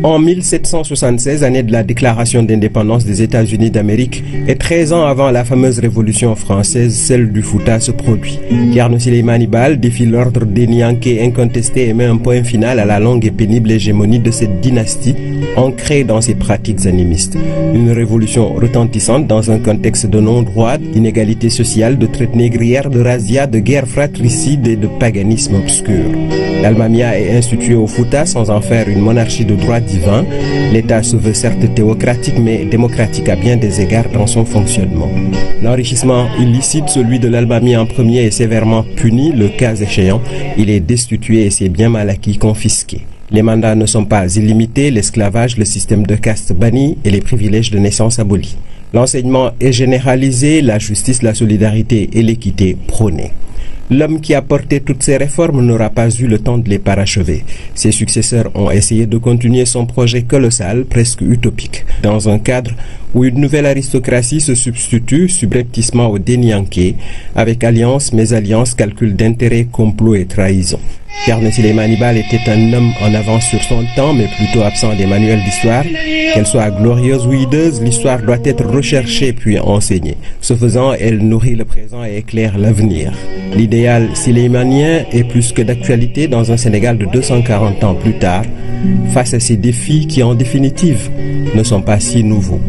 En 1776, année de la déclaration d'indépendance des États-Unis d'Amérique, et 13 ans avant la fameuse révolution française, celle du Fouta se produit. Thierno Souleymane Baal défie l'ordre des Nianké incontesté et met un point final à la longue et pénible hégémonie de cette dynastie, ancrée dans ses pratiques animistes. Une révolution retentissante dans un contexte de non-droit, d'inégalité sociale, de traite négrière, de razzia, de guerre fratricide et de paganisme obscur. L'Almamia est instituée au Fouta sans en faire une monarchie de droit divin. L'État se veut certes théocratique mais démocratique à bien des égards dans son fonctionnement. L'enrichissement illicite, celui de l'Almamia en premier, est sévèrement puni. Le cas échéant, il est destitué et ses biens mal acquis confisqués. Les mandats ne sont pas illimités, l'esclavage, le système de caste banni et les privilèges de naissance abolis. L'enseignement est généralisé, la justice, la solidarité et l'équité prônées. L'homme qui a porté toutes ces réformes n'aura pas eu le temps de les parachever. Ses successeurs ont essayé de continuer son projet colossal, presque utopique, dans un cadre où une nouvelle aristocratie se substitue subrepticement au dénianké, avec alliance, mésalliance, calcul d'intérêt, complot et trahison. Thierno Souleymane Baal était un homme en avance sur son temps, mais plutôt absent des manuels d'histoire. Qu'elle soit glorieuse ou hideuse, l'histoire doit être recherchée puis enseignée. Ce faisant, elle nourrit le présent et éclaire l'avenir. L'idéal soulaymanien est plus que d'actualité dans un Sénégal de 240 ans plus tard, face à ces défis qui, en définitive, ne sont pas si nouveaux.